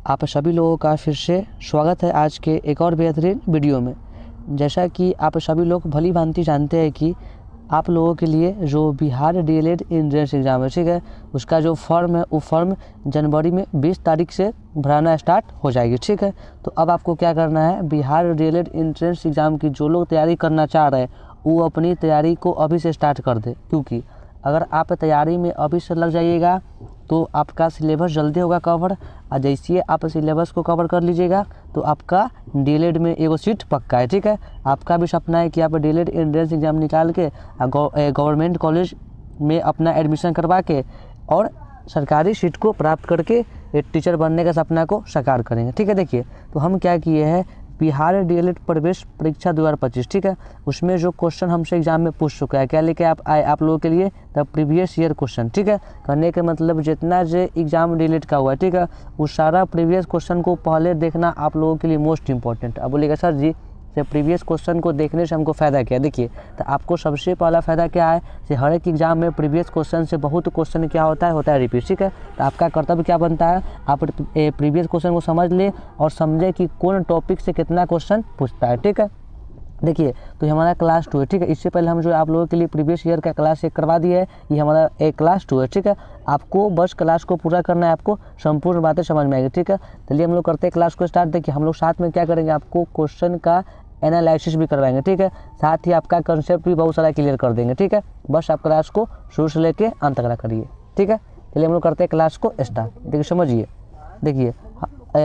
आप सभी लोगों का फिर से स्वागत है आज के एक और बेहतरीन वीडियो में। जैसा कि आप सभी लोग भली भांति जानते हैं कि आप लोगों के लिए जो बिहार डीएलएड एंट्रेंस एग्ज़ाम है, ठीक है, उसका जो फॉर्म है वो फॉर्म जनवरी में 20 तारीख से भराना स्टार्ट हो जाएगी, ठीक है। तो अब आपको क्या करना है, बिहार डीएलएड एंट्रेंस एग्ज़ाम की जो लोग तैयारी करना चाह रहे हैं वो अपनी तैयारी को अभी से स्टार्ट कर दे, क्योंकि अगर आप तैयारी में अभी से लग जाइएगा तो आपका सिलेबस जल्दी होगा कवर। और जैसे ही आप सिलेबस को कवर कर लीजिएगा तो आपका डीएलएड में एगो सीट पक्का है, ठीक है। आपका भी सपना है कि आप डीएलएड एंट्रेंस एग्ज़ाम निकाल के गवर्नमेंट कॉलेज में अपना एडमिशन करवा के और सरकारी सीट को प्राप्त करके एक टीचर बनने का सपना को साकार करेंगे, ठीक है। देखिए, तो हम क्या किए हैं, बिहार डीएलएड प्रवेश परीक्षा 2025, ठीक है, उसमें जो क्वेश्चन हमसे एग्जाम में पूछ चुका है, क्या लेके आप लोगों के लिए द प्रीवियस ईयर क्वेश्चन, ठीक है। करने के मतलब जितना जो एग्जाम डीएलएड का हुआ है, ठीक है, उस सारा प्रीवियस क्वेश्चन को पहले देखना आप लोगों के लिए मोस्ट इंपॉर्टेंट। अब बोलेगा सर जी से प्रीवियस क्वेश्चन को देखने से हमको फ़ायदा क्या है। देखिए, तो आपको सबसे पहला फ़ायदा क्या है कि हर एक एग्जाम में प्रीवियस क्वेश्चन से बहुत क्वेश्चन क्या होता है रिपीट, ठीक है। तो आपका कर्तव्य क्या बनता है, आप प्रीवियस क्वेश्चन को समझ ले और समझे कि कौन टॉपिक से कितना क्वेश्चन पूछता है, ठीक है। देखिए, तो ये हमारा क्लास 2 है, ठीक है। इससे पहले हम जो आप लोगों के लिए प्रीवियस ईयर का क्लास 1 करवा दिया है, ये हमारा एक क्लास 2 है, ठीक है। आपको बस क्लास को पूरा करना है, आपको संपूर्ण बातें समझ में आएगी, ठीक है। चलिए हम लोग करते हैं क्लास को स्टार्ट। देखिए, हम लोग साथ में क्या करेंगे, आपको क्वेश्चन का एनालिसिस भी करवाएंगे, ठीक है। साथ ही आपका कंसेप्ट भी बहुत सारा क्लियर कर देंगे, ठीक है। बस आप क्लास को शुरू से लेके अंत तक करिए, ठीक है। चलिए हम लोग करते हैं क्लास को स्टार्ट। देखिए समझिए, देखिए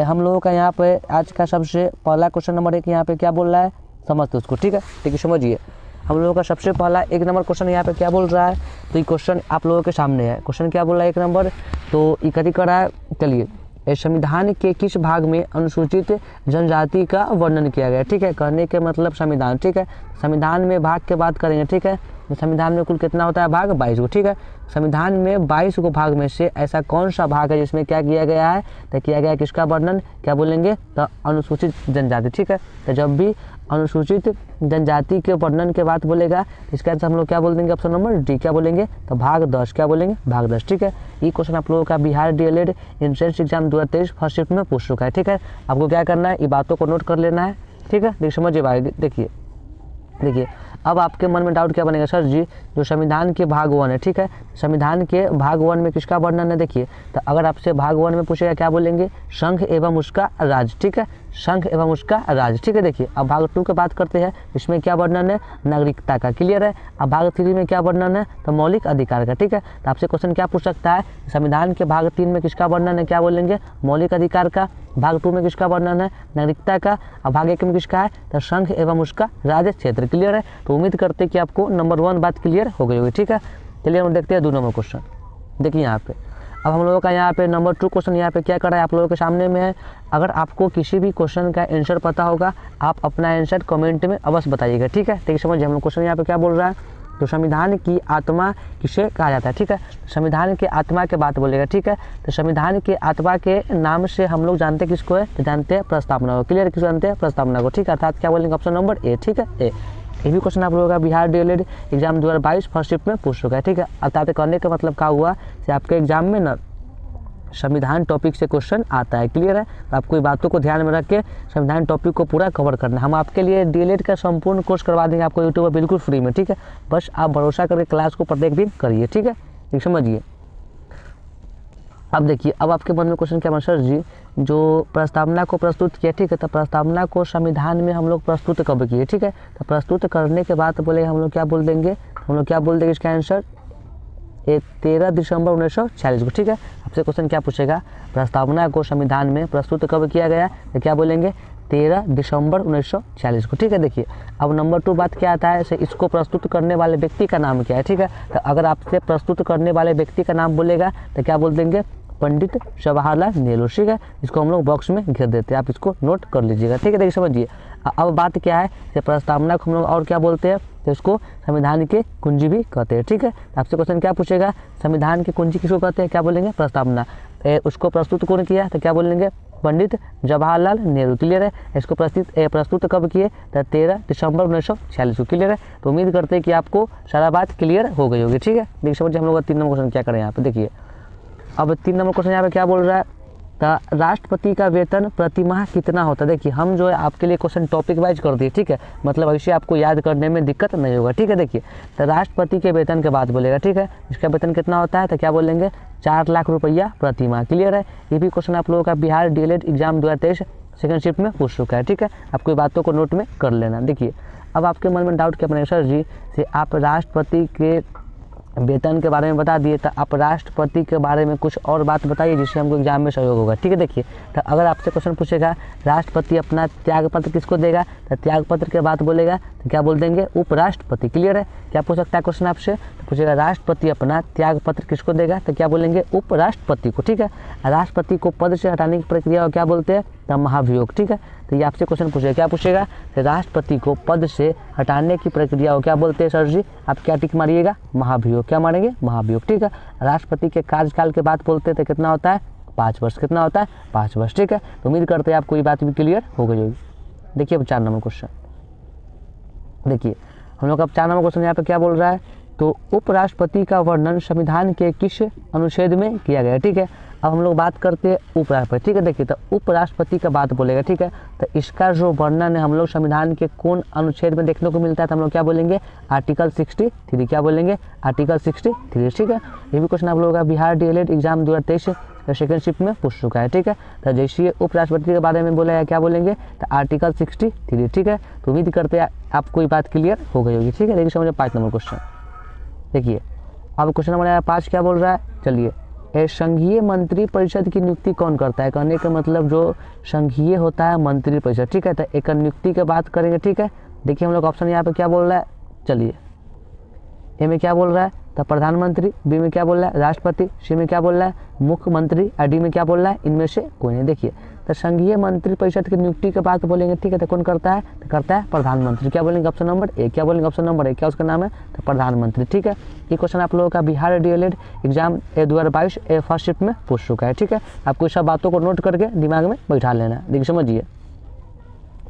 हम लोगों का यहाँ पे आज का सबसे पहला क्वेश्चन नंबर 1 यहाँ पे क्या बोल रहा है, समझते उसको, ठीक है। देखिए समझिए, हम लोगों का सबसे पहला 1 नंबर क्वेश्चन यहाँ पे क्या बोल रहा है, तो ये क्वेश्चन आप लोगों के सामने है। क्वेश्चन क्या बोल रहा है 1 नंबर, तो ये कथी कर रहा है, चलिए, संविधान के किस भाग में अनुसूचित जनजाति का वर्णन किया गया है, ठीक है। कहने के मतलब संविधान, ठीक है। संविधान में भाग के बात करेंगे, ठीक है। संविधान में कुल कितना होता है भाग, 22 को, ठीक है। संविधान में 22 को भाग में से ऐसा कौन सा भाग है जिसमें क्या किया गया है, तो किया गया किसका वर्णन, क्या बोलेंगे, तो अनुसूचित जनजाति, ठीक है। तो जब भी अनुसूचित जनजाति के वर्णन के बात बोलेगा इसका आंसर हम लोग क्या बोल देंगे, ऑप्शन नंबर डी, क्या बोलेंगे, तो भाग 10, क्या बोलेंगे, भाग 10, ठीक है। ये क्वेश्चन आप लोगों का Bihar DElEd entrance exam 2023 first shift में पूछ चुका है, ठीक है। आपको क्या करना है, ये बातों को नोट कर लेना है, ठीक है। देखिए समझिए भाई, देखिए अब आपके मन में डाउट क्या बनेगा, सर जी जो संविधान के भाग 1 है, ठीक है, संविधान के भाग 1 में किसका वर्णन है। देखिए, तो अगर आपसे भाग 1 में पूछेगा क्या बोलेंगे, संघ एवं उसका राज्य, ठीक है, संघ एवं उसका राज्य, ठीक है। देखिए अब भाग 2 की बात करते हैं, इसमें क्या वर्णन है, नागरिकता का, क्लियर है। अब भाग 3 में क्या वर्णन है, तो मौलिक अधिकार का, ठीक है। तो आपसे क्वेश्चन क्या पूछ सकता है, संविधान के भाग 3 में किसका वर्णन है, क्या बोलेंगे, मौलिक अधिकार का। भाग 2 में किसका वर्णन है, नागरिकता का। और भाग 1 में किसका है, तो संघ एवं उसका राज्य क्षेत्र, क्लियर है। तो उम्मीद करते हैं कि आपको नंबर 1 बात क्लियर हो गई होगी, ठीक है। चलिए हम देखते हैं 2 नंबर क्वेश्चन। देखिए यहाँ पे अब हम लोगों का यहाँ पे नंबर 2 क्वेश्चन यहाँ पे क्या कर रहा है, आप लोगों के सामने में है। अगर आपको किसी भी क्वेश्चन का आंसर पता होगा आप अपना आंसर कमेंट में अवश्य बताइएगा, ठीक है। ठीक समझिए, हम लोग क्वेश्चन यहाँ पे क्या बोल रहा है, तो संविधान की आत्मा किसे कहा जाता है, ठीक है। संविधान के आत्मा के बात बोलेगा, ठीक है। तो संविधान के आत्मा के नाम से हम लोग जानते हैं किसको है, तो जानते हैं प्रस्तावना को, क्लियर, किसको जानते हैं, प्रस्तावना को, ठीक है। अर्थात क्या बोलेंगे, ऑप्शन नंबर ए, ठीक है, ए। ये भी क्वेश्चन आप लोगों का Bihar DElEd exam 2022 first shift में पूछ चुका है, ठीक है। अर्थात करने का मतलब क्या हुआ कि आपके एग्जाम में ना संविधान टॉपिक से क्वेश्चन आता है, क्लियर है। तो आपको ये बातों को ध्यान में रख के संविधान टॉपिक को पूरा कवर करना है। हम आपके लिए डीएलएड का संपूर्ण कोर्स करवा देंगे आपको यूट्यूब पर बिल्कुल फ्री में, ठीक है। बस आप भरोसा करके क्लास को प्रत्येक दिन करिए, ठीक है। ठीक समझिए, अब देखिए अब आपके मन में क्वेश्चन क्या, सर जी जो प्रस्तावना को प्रस्तुत किया, ठीक है, तो प्रस्तावना को संविधान में हम लोग प्रस्तुत कब किए, ठीक है। तो प्रस्तुत करने के बाद बोले हम लोग क्या बोल देंगे, हम लोग क्या बोल देंगे इसका आंसर 13 दिसंबर 1946 को, ठीक है। आपसे क्वेश्चन क्या पूछेगा, प्रस्तावना को संविधान में प्रस्तुत कब किया गया, तो क्या बोलेंगे 13 दिसंबर 1946 को, ठीक है। देखिए अब नंबर 2 बात क्या आता है, इसको प्रस्तुत करने वाले व्यक्ति का नाम क्या है, ठीक है। तो अगर आपसे प्रस्तुत करने वाले व्यक्ति का नाम बोलेगा तो क्या बोल देंगे, पंडित जवाहरलाल नेहरू, ठीक है। इसको हम लोग बॉक्स में घेर देते हैं, आप इसको नोट कर लीजिएगा, ठीक है। देखिए समझिए, अब बात क्या है, प्रस्तावना को हम लोग और क्या बोलते हैं, तो इसको संविधान की कुंजी भी कहते हैं, ठीक है। आपसे क्वेश्चन क्या पूछेगा, संविधान की कुंजी किसको कहते हैं, क्या बोलेंगे, प्रस्तावना। उसको प्रस्तुत कौन किया, तो क्या बोलेंगे, पंडित जवाहरलाल नेहरू, क्लियर है। इसको प्रस्तुत कब किए, तो 13 दिसंबर 1946 को, क्लियर है। तो उम्मीद करते हैं कि आपको सारा बात क्लियर हो गई होगी, ठीक है। देखिए समझिए, हम लोग का 3 नंबर क्वेश्चन क्या करें यहाँ पे, देखिए अब 3 नंबर क्वेश्चन यहाँ पे क्या बोल रहा है, तो राष्ट्रपति का वेतन प्रति माह कितना होता है। देखिए हम जो है आपके लिए क्वेश्चन टॉपिक वाइज कर दिए, ठीक है, मतलब ऐसे आपको याद करने में दिक्कत नहीं होगा, ठीक है। देखिए तो राष्ट्रपति के वेतन के बाद बोलेगा, ठीक है, इसका वेतन कितना होता है तो क्या बोलेंगे 4 लाख रुपया प्रति माह। क्लियर है। ये भी क्वेश्चन आप लोगों का Bihar DElEd exam 2023 second shift में पूछ चुका है, ठीक है। आपको बातों को नोट में कर लेना। देखिए अब आपके मन में डाउट क्या बनेगा, सर जी से आप राष्ट्रपति के वेतन के बारे में बता दिए, तो आप राष्ट्रपति के बारे में कुछ और बात बताइए जिससे हमको एग्जाम में सहयोग होगा, ठीक है। देखिए तो अगर आपसे क्वेश्चन पूछेगा राष्ट्रपति अपना त्यागपत्र किसको देगा, तो त्यागपत्र के बाद बोलेगा तो क्या बोल देंगे उपराष्ट्रपति। क्लियर है। क्या पूछ सकता है क्वेश्चन आपसे, तो पूछेगा राष्ट्रपति अपना त्यागपत्र किसको देगा, तो क्या बोलेंगे उपराष्ट्रपति को, ठीक है। राष्ट्रपति को पद से हटाने की प्रक्रिया को क्या बोलते हैं, तो महाभियोग, ठीक है। तो ये आपसे क्वेश्चन पूछेगा, क्या पूछेगा, तो राष्ट्रपति को पद से हटाने की प्रक्रिया को क्या बोलते हैं सर जी, आप क्या टिक मारिएगा, महाभियोग। क्या मारेंगे, महाभियोग, ठीक है। राष्ट्रपति के कार्यकाल के बाद बोलते थे कितना होता है 5 वर्ष, कितना होता है 5 वर्ष, ठीक है। तो उम्मीद करते हैं आपको ये बात भी क्लियर हो गई होगी। देखिए अब 4 नंबर क्वेश्चन, देखिए हम लोग अब 4 नंबर क्वेश्चन यहाँ पे क्या बोल रहा है, तो उपराष्ट्रपति का वर्णन संविधान के किस अनुच्छेद में किया गया है, ठीक है। अब हम लोग बात करते हैं उपराष्ट्रपति, ठीक है। देखिए तो उपराष्ट्रपति का बात बोलेगा, ठीक है, तो इसका जो वर्णन है हम लोग संविधान के कौन अनुच्छेद में देखने को मिलता है, तो हम लोग क्या बोलेंगे आर्टिकल 63। क्या बोलेंगे आर्टिकल 63, ठीक है। ये भी क्वेश्चन आप लोगों का Bihar DElEd exam 2023 second shift में पूछ चुका है, ठीक है। तो जैसे ये उपराष्ट्रपति के बारे में बोला है क्या बोलेंगे, तो आर्टिकल 63, ठीक है। तो उम्मीद करते हैं आपको ये बात क्लियर हो गई होगी, ठीक है। देखिए समझिए 5 नंबर क्वेश्चन, देखिए अब क्वेश्चन नंबर 5 क्या बोल रहा है, चलिए संघीय मंत्री परिषद की नियुक्ति कौन करता है। कहने का मतलब जो संघीय होता है मंत्री परिषद, ठीक है। तो एक नियुक्ति की बात करेंगे, ठीक है। देखिए हम लोग ऑप्शन यहाँ पे क्या बोल रहा है, चलिए ए में क्या बोल रहा है, तो प्रधानमंत्री, बी में क्या बोल रहा है राष्ट्रपति, सी में क्या बोल रहा है मुख्यमंत्री, और डी में क्या बोल रहा है इनमें से कोई नहीं। देखिए तो संघीय मंत्री परिषद की नियुक्ति की बात बोलेंगे, ठीक है, तो कौन करता है, तो करता है प्रधानमंत्री। क्या बोलेंगे ऑप्शन नंबर ए, क्या बोलेंगे ऑप्शन नंबर ए, क्या उसका नाम है, तो प्रधानमंत्री, ठीक है। ये क्वेश्चन आप लोगों का Bihar DElEd exam 2022 first shift में पूछ चुका है, ठीक है। आपको सब बातों को नोट करके दिमाग में बैठा लेना है। देखिए समझिए,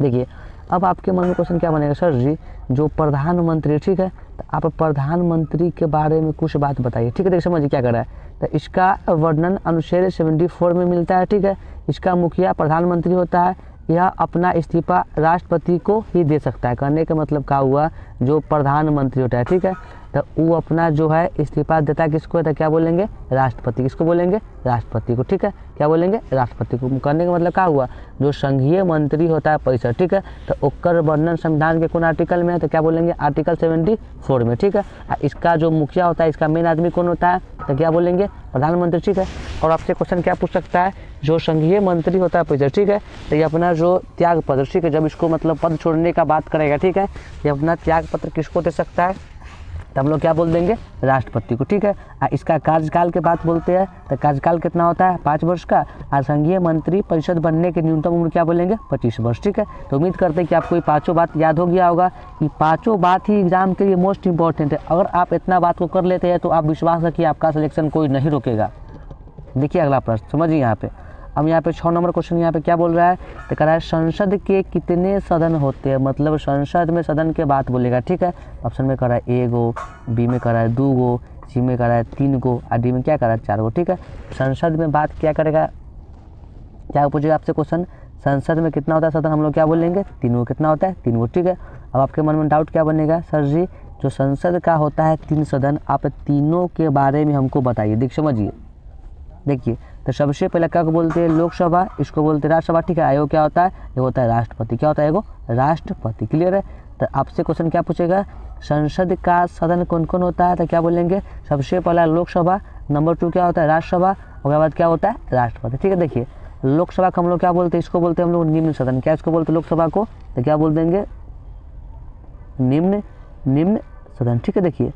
देखिए अब आपके मन में क्वेश्चन क्या बनेगा, सर जी जो प्रधानमंत्री, ठीक है, तो आप प्रधानमंत्री के बारे में कुछ बात बताइए, ठीक है। देखिए समझिए क्या कर रहा है, तो इसका वर्णन अनुच्छेद 74 में मिलता है, ठीक है। इसका मुखिया प्रधानमंत्री होता है, यह अपना इस्तीफा राष्ट्रपति को ही दे सकता है। कहने का मतलब क्या हुआ, जो प्रधानमंत्री होता है, ठीक है, तो वो अपना जो है इस्तीफा देता है किसको, तो क्या बोलेंगे राष्ट्रपति। किसको बोलेंगे राष्ट्रपति को, ठीक है। क्या बोलेंगे राष्ट्रपति को। कहने का मतलब क्या हुआ, जो संघीय मंत्री होता है परिषद, ठीक है, तो ओकर वर्णन संविधान के कौन आर्टिकल में है, तो क्या बोलेंगे आर्टिकल 74 में, ठीक है। इसका जो मुखिया होता है, इसका मेन आदमी कौन होता है, तो क्या बोलेंगे प्रधानमंत्री, ठीक है। और आपसे क्वेश्चन क्या पूछ सकता है, जो संघीय मंत्री होता है परिषद, ठीक है, तो ये अपना जो त्याग पत्र, ठीक है, जब इसको मतलब पद छोड़ने का बात करेगा, ठीक है, ये अपना त्याग पत्र किसको दे सकता है, तो हम लोग क्या बोल देंगे राष्ट्रपति को, ठीक है। इसका कार्यकाल के बात बोलते हैं, तो कार्यकाल कितना होता है 5 वर्ष का। और संघीय मंत्री परिषद बनने की न्यूनतम उम्र क्या बोलेंगे 25 वर्ष, ठीक है। तो उम्मीद करते हैं कि आपको ये 5 बात याद हो गया होगा। ये 5 बात ही एग्जाम के लिए मोस्ट इंपॉर्टेंट है। अगर आप इतना बात को कर लेते हैं तो आप विश्वास रखिए आपका सिलेक्शन कोई नहीं रोकेगा। देखिए अगला प्रश्न समझिए यहाँ पे, अब यहाँ पे 6 नंबर क्वेश्चन यहाँ पे क्या बोल रहा है, तो कह रहा है संसद के कितने सदन होते हैं, मतलब संसद में सदन के बात बोलेगा, ठीक है। ऑप्शन में कह रहा है 1 गो, बी में कह रहा है 2 गो, सी में कह रहा है 3 गो, और डी में क्या कह रहा है 4 गो, ठीक है। संसद में बात क्या करेगा, क्या पूछेगा आपसे क्वेश्चन, संसद में कितना होता है सदन, हम लोग क्या बोलेंगे 3 गो। कितना होता है 3 गो, ठीक है। अब आपके मन में डाउट क्या बनेगा, सर जी जो संसद का होता है 3 सदन, आप तीनों के बारे में हमको बताइए। देख समझिए, देखिए तो सबसे पहले क्या को बोलते हैं लोकसभा, इसको बोलते हैं राज्यसभा, ठीक है। आयोग क्या होता है, ये होता है राष्ट्रपति। क्या होता है एगो राष्ट्रपति। क्लियर है। तो आपसे क्वेश्चन क्या पूछेगा, संसद का सदन कौन कौन होता है, तो क्या बोलेंगे सबसे पहला लोकसभा, नंबर 2 क्या होता है राज्यसभा, उसके बाद क्या होता है राष्ट्रपति, ठीक है। देखिए लोकसभा को हम लोग क्या बोलते हैं, इसको बोलते हैं हम लोग निम्न सदन। क्या इसको बोलते हैं लोकसभा को, तो क्या बोल देंगे निम्न सदन, ठीक है। देखिए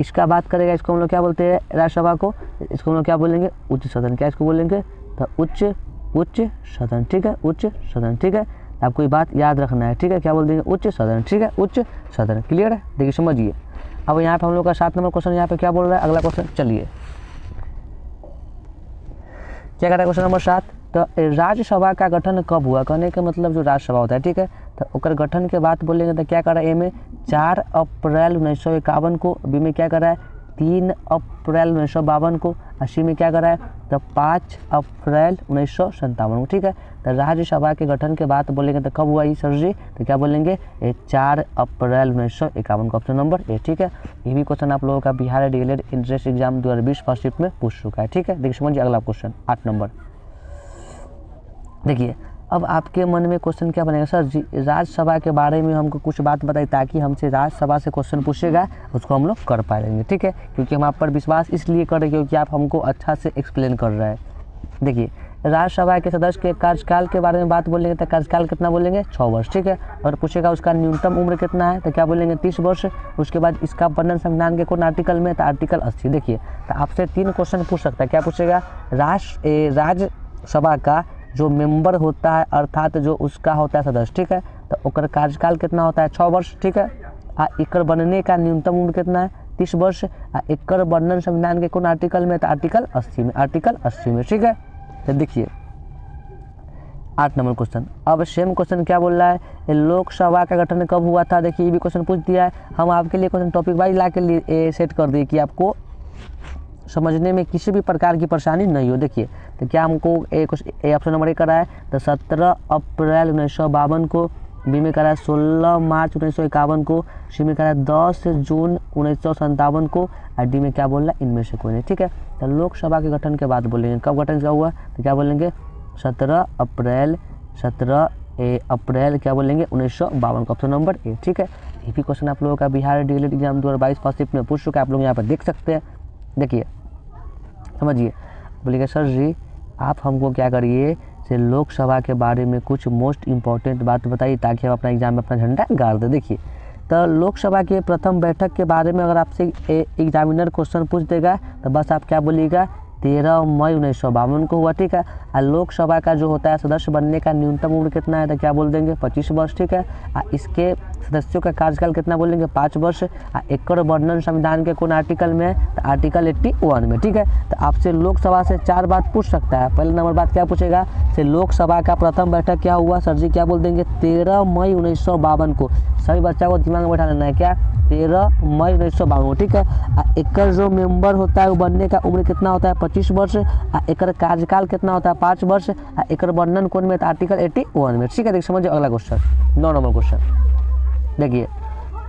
इसका बात करेगा, इसको हम लोग क्या बोलते हैं राज्यसभा को, इसको हम लोग क्या बोलेंगे उच्च सदन। क्या इसको बोलेंगे, तो उच्च सदन, ठीक है, उच्च सदन, ठीक है। आपको ये बात याद रखना है, ठीक है। क्या बोल देंगे उच्च सदन, ठीक है, उच्च सदन। क्लियर है। देखिए समझिए, अब यहाँ पे हम लोग का 7 नंबर क्वेश्चन यहाँ पे क्या बोल रहा है, अगला क्वेश्चन चलिए क्या कह रहा है क्वेश्चन नंबर 7, तो राज्यसभा का गठन कब हुआ। कहने का मतलब जो राज्यसभा होता है, ठीक है, तो ओकर गठन के बात बोलेंगे तो क्या कर रहा है ए में 4 अप्रैल 1951 को, बी में क्या कर रहा है 3 अप्रैल 1952 को। अस्सी में क्या करा है, तो 5 अप्रैल 1957 को, ठीक है। तो राज्यसभा के गठन के बात बोलेंगे तो कब हुआ ये सर जी, तो क्या बोलेंगे, 4 अप्रैल 1951 को, ऑप्शन नंबर ए, ठीक है। ये भी क्वेश्चन आप लोगों का Bihar DElEd entrance exam 2020 first shift में पूछ चुका है, ठीक है। देखिए समझिए अगला क्वेश्चन 8 नंबर। देखिए अब आपके मन में क्वेश्चन क्या बनेगा, सर जी राज्यसभा के बारे में हमको कुछ बात बताइए ताकि हमसे राज्यसभा से क्वेश्चन पूछेगा उसको हम लोग कर पाएंगे, ठीक है। क्योंकि हम आप पर विश्वास इसलिए कर रहे हैं क्योंकि आप हमको अच्छा से एक्सप्लेन कर रहे हैं। देखिए राज्यसभा के सदस्य के कार्यकाल के बारे में बात बोलेंगे तो कार्यकाल कितना बोलेंगे, 6 वर्ष, ठीक है। और पूछेगा उसका न्यूनतम उम्र कितना है, तो क्या बोलेंगे 30 वर्ष। उसके बाद इसका वर्णन संविधान के कौन आर्टिकल में, तो आर्टिकल 80। देखिए तो आपसे 3 क्वेश्चन पूछ सकता है, क्या पूछेगा, राज्यसभा का जो मेंबर होता है अर्थात जो उसका होता है सदस्य, ठीक है, तो ओकर कार्यकाल कितना होता है, 6 वर्ष, ठीक है। एकर बनने का न्यूनतम उम्र कितना है, 30 वर्ष। एकर वर्णन संविधान के कौन आर्टिकल में, तो आर्टिकल 80 में, आर्टिकल 80 में, ठीक है। तो देखिए 8 नंबर क्वेश्चन। अब सेम क्वेश्चन क्या बोल रहा है, लोकसभा का गठन कब हुआ था। देखिए ये भी क्वेश्चन पूछ दिया है, हम आपके लिए क्वेश्चन टॉपिक वाइज ला के लिए सेट कर दिए कि आपको समझने में किसी भी प्रकार की परेशानी नहीं हो। देखिए तो क्या हमको ऑप्शन नंबर ए करा है, तो 17 अप्रैल 1952 को। बी में करा है 16 मार्च 1951 को। सी में करा है 10 जून 1957 को। और डी में क्या बोल रहा है, इनमें से कोई नहीं, ठीक है। तो लोकसभा के गठन के बाद बोलेंगे कब गठन क्या हुआ, तो क्या बोलेंगे 17 अप्रैल क्या बोलेंगे 1952 का, ऑप्शन नंबर ए, ठीक है। ये भी क्वेश्चन आप लोगों का Bihar DElEd exam 2022 first shift में पूछ चुका है, आप लोग यहाँ पर देख सकते हैं। देखिए समझिए, बोलिएगा सर जी आप हमको क्या करिए से लोकसभा के बारे में कुछ मोस्ट इम्पॉर्टेंट बात बताइए ताकि हम अपना एग्जाम में अपना झंडा गाड़ दें। देखिए तो लोकसभा के प्रथम बैठक के बारे में अगर आपसे एग्जामिनर क्वेश्चन पूछ देगा तो बस आप क्या बोलिएगा, 13 मई 1952 को हुआ, ठीक है। और लोकसभा का जो होता है सदस्य बनने का न्यूनतम उम्र कितना है, तो क्या बोल देंगे 25 वर्ष, ठीक है। इसके सदस्यों का कार्यकाल कितना बोलेंगे 5 वर्ष। एकर वर्णन संविधान के कौन आर्टिकल में है, तो आर्टिकल 81 में, ठीक है। तो आपसे लोकसभा से 4 बात पूछ सकता है। पहले नंबर बात क्या पूछेगा, से लोकसभा का प्रथम बैठक क्या हुआ, सर जी क्या बोल देंगे 13 मई 1952 को। सभी बच्चा को दिमाग में बैठा लेना है, क्या 13 मई 1952, ठीक है। एकर जो मेंबर होता है वो बनने का उम्र कितना होता है 25 वर्ष। एकर कार्यकाल कितना होता है 5 वर्ष। एकर वर्णन कौन में, आर्टिकल 81 में, ठीक है। देखिए समझिए अगला क्वेश्चन 9 नंबर क्वेश्चन। देखिए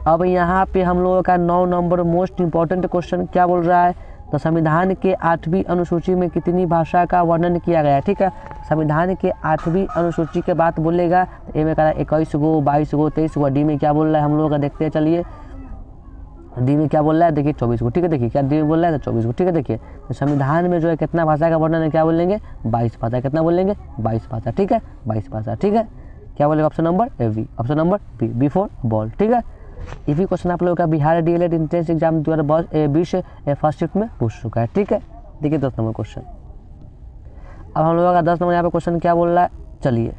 अब यहाँ पे हम लोगों का 9 नंबर मोस्ट इंपॉर्टेंट क्वेश्चन क्या बोल रहा है, तो संविधान के 8वीं अनुसूची में कितनी भाषा का वर्णन किया गया है, ठीक है। संविधान के 8वीं अनुसूची के बात बोलेगा तो ए में कहा 21 गो, 22 गो, 23 गो। डी में क्या बोल रहा है हम लोग का देखते हैं, चलिए डी में क्या बोल रहा है, देखिए 24 को, ठीक है। देखिए क्या डी में बोल रहा है, तो 24 को, ठीक है। देखिए तो संविधान में जो है कितना भाषा का वर्णन है, क्या बोलेंगे 22 भाषा, कितना बोलेंगे 22 भाषा, ठीक है, 22 भाषा, ठीक है। क्या बोलेगा option number A B, option number B, before ball, ठीक है। ये भी क्वेश्चन आप लोगों का Bihar DElEd entrance exam 2020 first shift में पूछ चुका है, ठीक है। देखिए 10 नंबर क्वेश्चन। अब हम लोगों का 10 नंबर यहाँ पे क्वेश्चन क्या बोल रहा है, चलिए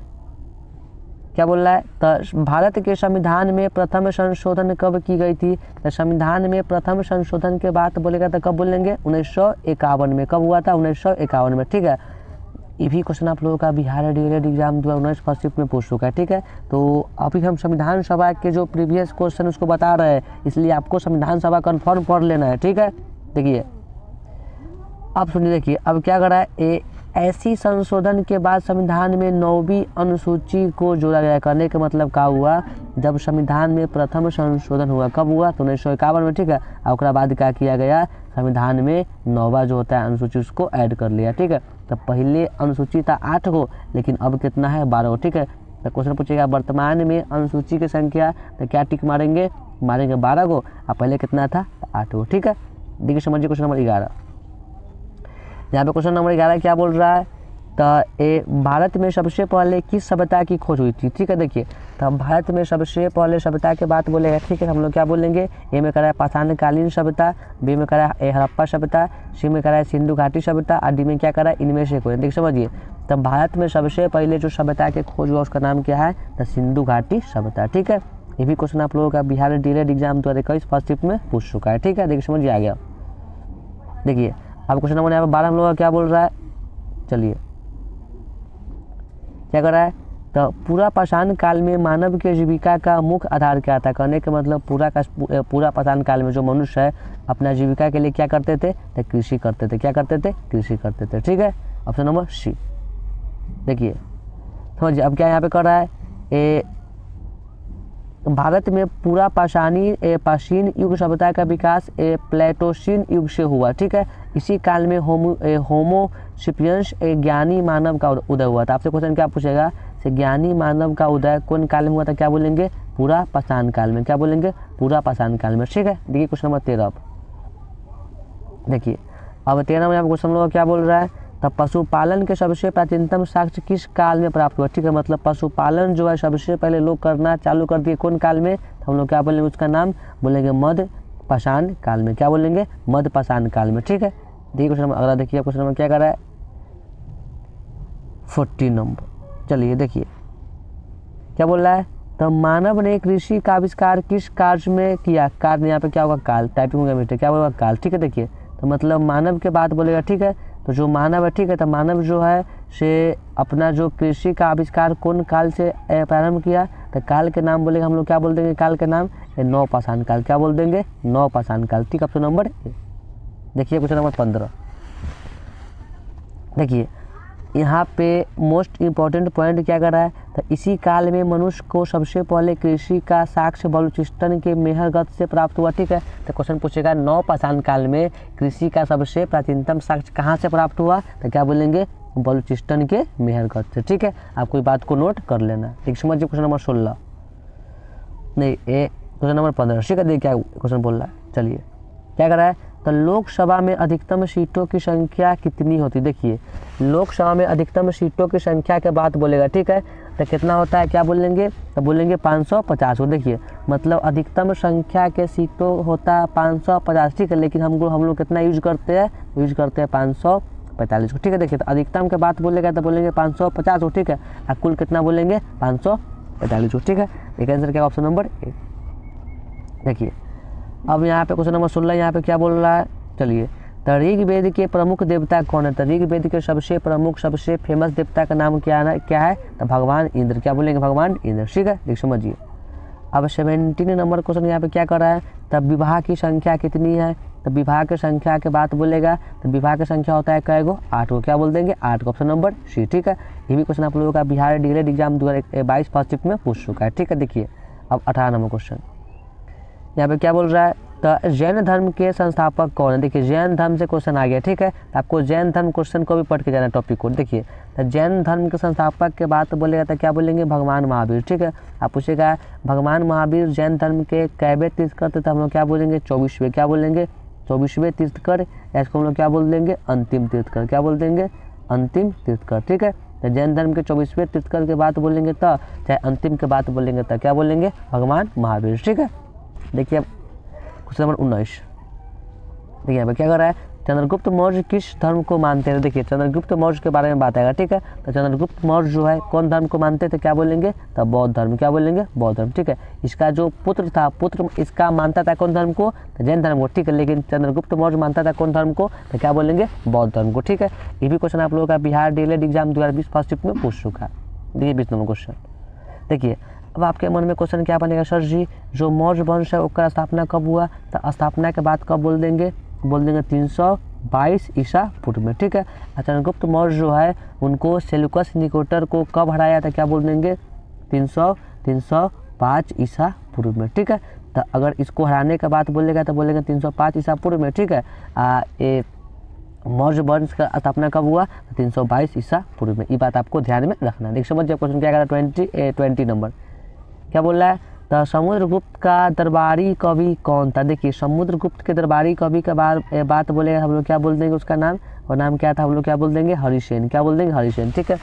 क्या बोल रहा है, तो भारत के संविधान में प्रथम संशोधन कब की गई थी। तो संविधान में प्रथम संशोधन के बात बोलेगा तो कब बोलेंगे 1951 में। कब हुआ था 1951 में, ठीक है। ये भी क्वेश्चन आप लोगों का Bihar DElEd exam 2019 first shift में पूछ चुका है, ठीक है। तो अभी हम संविधान सभा के जो प्रीवियस क्वेश्चन उसको बता रहे हैं, इसलिए आपको संविधान सभा कन्फर्म कर लेना है, ठीक है। देखिए अब सुनिए, देखिए अब क्या कर रहा है, ऐसी संशोधन के बाद संविधान में 9वीं अनुसूची को जोड़ा गया। करने का मतलब क्या हुआ, जब संविधान में प्रथम संशोधन हुआ, कब हुआ तो 1951 में, ठीक है। और उसके बाद क्या किया गया, संविधान में 9वां जो होता है अनुसूची उसको ऐड कर लिया, ठीक है। तो पहले अनुसूची था 8 को, लेकिन अब कितना है 12 को, ठीक है। तो क्वेश्चन पूछेगा वर्तमान में अनुसूची की संख्या, तो क्या टिक मारेंगे 12 को, और पहले कितना था 8 को, ठीक है। देखिए समझिए क्वेश्चन नंबर 11। यहाँ पे क्वेश्चन नंबर 11 क्या बोल रहा है, तो भारत में सबसे पहले किस सभ्यता की खोज हुई थी, ठीक है। देखिए तो भारत में सबसे पहले सभ्यता के बात बोलेगा, ठीक है। हम लोग क्या बोलेंगे, ए में करा है पाषाणकालीन सभ्यता, बी में करा है हड़प्पा सभ्यता, सी में करा है सिंधु घाटी सभ्यता, और डी में क्या करा है इनमें से कोई। देखिए समझिए, तो भारत में सबसे पहले जो सभ्यता के खोज हुआ उसका नाम क्या है, तो सिंधु घाटी सभ्यता, ठीक है। ये भी क्वेश्चन आप लोगों का Bihar DElEd exam 2021 first shift में पूछ चुका है, ठीक है। देखिए समझिए आ गया। देखिए अब क्वेश्चन नंबर 12 हम लोग का क्या बोल रहा है, चलिए क्या कर रहा है, तो पूरा पाषाण काल में मानव की जीविका का मुख्य आधार क्या था? कहने का मतलब पूरा पाषाण काल में जो मनुष्य है अपना जीविका के लिए क्या करते थे? तो कृषि करते थे। क्या करते थे? कृषि करते थे। ठीक है, ऑप्शन नंबर सी। देखिए समझिए अब क्या यहाँ पे कर रहा है, भारत में पूरा प्राचीन युग सभ्यता का विकास प्लेटोसीन युग से हुआ। ठीक है, इसी काल में होमो सेपियंस ज्ञानी मानव का उदय हुआ था। आपसे क्वेश्चन क्या पूछेगा? ज्ञानी मानव का उदय कौन काल में हुआ था? क्या बोलेंगे? पूरा पाषाण काल में। क्या बोलेंगे? पूरा पाषाण काल में। ठीक है, देखिए क्वेश्चन नंबर 13। देखिए अब 13 में क्वेश्चन लोग क्या बोल रहा है? तब पशुपालन के सबसे प्राचीनतम साक्ष्य किस काल में प्राप्त हुआ? ठीक है, मतलब पशुपालन जो है सबसे पहले लोग करना चालू कर दिए कौन काल में? तो हम लोग क्या बोलेंगे? उसका नाम बोलेंगे मध्य पाषाण काल में। क्या बोलेंगे? मध्य पाषाण काल में। ठीक है, देखिए क्वेश्चन नंबर अगला देखिए, क्वेश्चन नंबर क्या कर रहा है? 14 नंबर। चलिए देखिए क्या बोल रहा है? तो मानव ने कृषि का आविष्कार किस कार्य में किया? कार्य यहाँ पे क्या होगा? काल। टाइपिंग होगा मिस्टेक, क्या होगा? काल। ठीक है, देखिए तो मतलब मानव के बात बोलेगा। ठीक है, तो जो मानव है, ठीक है, तो मानव जो है से अपना जो कृषि का आविष्कार कौन काल से प्रारंभ किया? तो काल के नाम बोलेगा हम लोग क्या बोल देंगे? काल के नाम नौ पाषाण काल। क्या बोल देंगे? नौ पाषाण काल। ठीक, ऑप्शन नंबर देखिए क्वेश्चन नंबर 15। देखिए यहाँ पे मोस्ट इम्पॉर्टेंट पॉइंट क्या कर रहा है? तो इसी काल में मनुष्य को सबसे पहले कृषि का साक्ष्य बलूचिस्तान के मेहरगढ़ से प्राप्त हुआ। ठीक है, तो क्वेश्चन पूछेगा नौ पाषाण काल में कृषि का सबसे प्राचीनतम साक्ष्य कहाँ से प्राप्त हुआ? तो क्या बोलेंगे? बलूचिस्तान के मेहरगढ़ से। ठीक है, आपको इस बात को नोट कर लेना। एक समझिए क्वेश्चन नंबर 16 नहीं क्वेश्चन नंबर 15। ठीक है, देखिए क्या क्वेश्चन बोल रहा है। चलिए क्या कर रहा है? तो लोकसभा में अधिकतम सीटों की संख्या कितनी होती? देखिए लोकसभा में अधिकतम सीटों की संख्या के बात बोलेगा। ठीक है, तो कितना होता है? क्या बोलेंगे? तो बोलेंगे 550। देखिए मतलब अधिकतम संख्या के सीटों होता है 550। ठीक है, लेकिन हम लोग कितना यूज करते हैं? यूज करते हैं 545 को। ठीक है, देखिए तो अधिकतम के बात बोलेगा तो बोलेंगे 550 को। ठीक है, और कुल कितना बोलेंगे? 545 को। ठीक है, एक आंसर क्या? ऑप्शन नंबर ए। देखिए अब यहाँ पे क्वेश्चन नंबर 16 यहाँ पे क्या बोल रहा है? चलिए तो ऋग्वेद के प्रमुख देवता कौन है? तो ऋग्वेद के सबसे प्रमुख सबसे फेमस देवता का नाम क्या है? तो भगवान इंद्र। क्या बोलेंगे? भगवान इंद्र। ठीक है, देख समझिए। अब 17 नंबर क्वेश्चन यहाँ पे क्या कर रहा है? तब विवाह की संख्या कितनी है? तो विवाह की संख्या के बात बोलेगा तो विवाह की संख्या होता है कैगो? 8 को। क्या बोल देंगे? 8 को, ऑप्शन नंबर सी। ठीक है, ये भी क्वेश्चन आप लोगों का Bihar DElEd exam 2022 first shift में पूछ चुका है। ठीक है, देखिए अब 18 नंबर क्वेश्चन यहाँ पे क्या बोल रहा है? तो जैन धर्म के संस्थापक कौन है? देखिए जैन धर्म से क्वेश्चन आ गया। ठीक है, तो आपको जैन धर्म क्वेश्चन को भी पढ़ के जाना टॉपिक को। देखिए तो जैन धर्म के संस्थापक के बात बोलेगा तो क्या बोलेंगे? भगवान महावीर। ठीक है, आप पूछेगा भगवान महावीर जैन धर्म के कैवे तीर्थकर थे? तो हम लोग क्या बोलेंगे? 24वें। क्या बोलेंगे? 24वें तीर्थकर, या इसको हम लोग क्या बोल देंगे? अंतिम तीर्थकर। क्या बोल देंगे? अंतिम तीर्थकर। ठीक है, तो जैन धर्म के 24वें तीर्थकर के बात बोलेंगे तो चाहे अंतिम के बात बोलेंगे तो क्या बोलेंगे? भगवान महावीर। ठीक है, देखिए अब क्वेश्चन नंबर 19। देखिए यहाँ पे क्या कर रहा है? चंद्रगुप्त मौर्य किस धर्म को मानते हैं? देखिए चंद्रगुप्त मौर्य के बारे में बात आएगा। ठीक है, तो चंद्रगुप्त मौर्य जो है कौन धर्म को मानते थे? क्या बोलेंगे? तो बौद्ध धर्म। क्या बोलेंगे? बौद्ध धर्म। ठीक है, इसका जो पुत्र था, पुत्र इसका मानता था कौन धर्म को? तो जैन धर्म को। ठीक है, लेकिन चंद्रगुप्त मौर्य मानता था कौन धर्म को? तो क्या बोलेंगे? बौद्ध धर्म को। ठीक है, ये भी क्वेश्चन आप लोगों का Bihar DElEd exam 2020 first shift में पूछ चुका है। देखिए 20 नंबर क्वेश्चन। देखिए अब आपके मन में क्वेश्चन क्या बनेगा? सर जी जो मौर्य वंश है उसका स्थापना कब हुआ? तो स्थापना के बाद कब बोल देंगे? बोल देंगे 322 ईसा पूर्व में। ठीक है, चंद्रगुप्त मौर्य जो है उनको सेल्यूकस निकोटर को कब हराया था? क्या बोल देंगे? 305 ईसा पूर्व में। ठीक है, तो अगर इसको हराने का बात बोलेगा तो बोलेंगे 305 ईसा पूर्व में। ठीक है, मौर्य वंश का स्थापना कब हुआ? 322 ईसा पूर्व में। ये बात आपको ध्यान में रखना है। देख समझिए क्वेश्चन क्या करा? 20 नंबर क्या बोल रहा है? तो समुद्रगुप्त का दरबारी कवि कौन था? देखिए समुद्रगुप्त के दरबारी कवि का बात बोलेगा हम लोग क्या बोल देंगे? उसका नाम, और नाम क्या था? हम लोग क्या बोल देंगे? हरिसेन। क्या बोल देंगे? हरिसेन। ठीक है,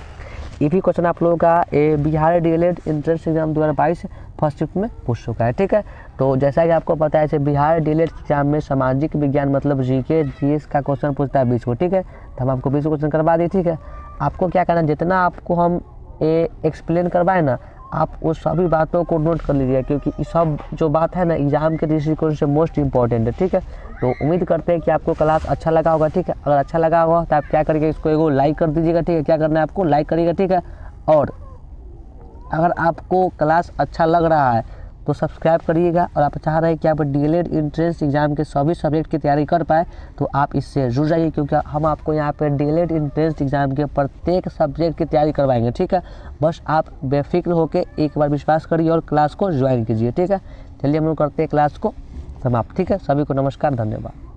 ये भी क्वेश्चन आप लोगों का Bihar DElEd entrance exam 2022 first shift में पूछ चुका है। ठीक है, तो जैसा कि आपको पता है बिहार डीएलएड एग्जाम में सामाजिक विज्ञान मतलब जीके जीएस का क्वेश्चन पूछता है 20 को। ठीक है, तो हम आपको 20 क्वेश्चन करवा दिए। ठीक है, आपको क्या करना, जितना आपको हम एक्सप्लेन करवाए ना, आप उस सभी बातों को नोट कर लीजिए, क्योंकि ये सब जो बात है ना एग्जाम के दृष्टिकोण से मोस्ट इंपॉर्टेंट है। ठीक है, तो उम्मीद करते हैं कि आपको क्लास अच्छा लगा होगा। ठीक है, अगर अच्छा लगा होगा तो आप क्या करिएगा? इसको एगो लाइक कर दीजिएगा। ठीक है, क्या करना है आपको? लाइक करिएगा। ठीक है, और अगर आपको क्लास अच्छा लग रहा है तो सब्सक्राइब करिएगा, और आप चाह रहे हैं कि आप डीएलएड एंट्रेंस एग्ज़ाम के सभी सब्जेक्ट की तैयारी कर पाए तो आप इससे जुड़ जाइए, क्योंकि हम आपको यहाँ पे डीएलएड एंट्रेंस एग्ज़ाम के प्रत्येक सब्जेक्ट की तैयारी करवाएंगे। ठीक है, बस आप बेफिक्र होकर एक बार विश्वास करिए और क्लास को ज्वाइन कीजिए। ठीक है, चलिए हम लोग करते हैं क्लास को समाप्त। ठीक है, सभी को नमस्कार, धन्यवाद।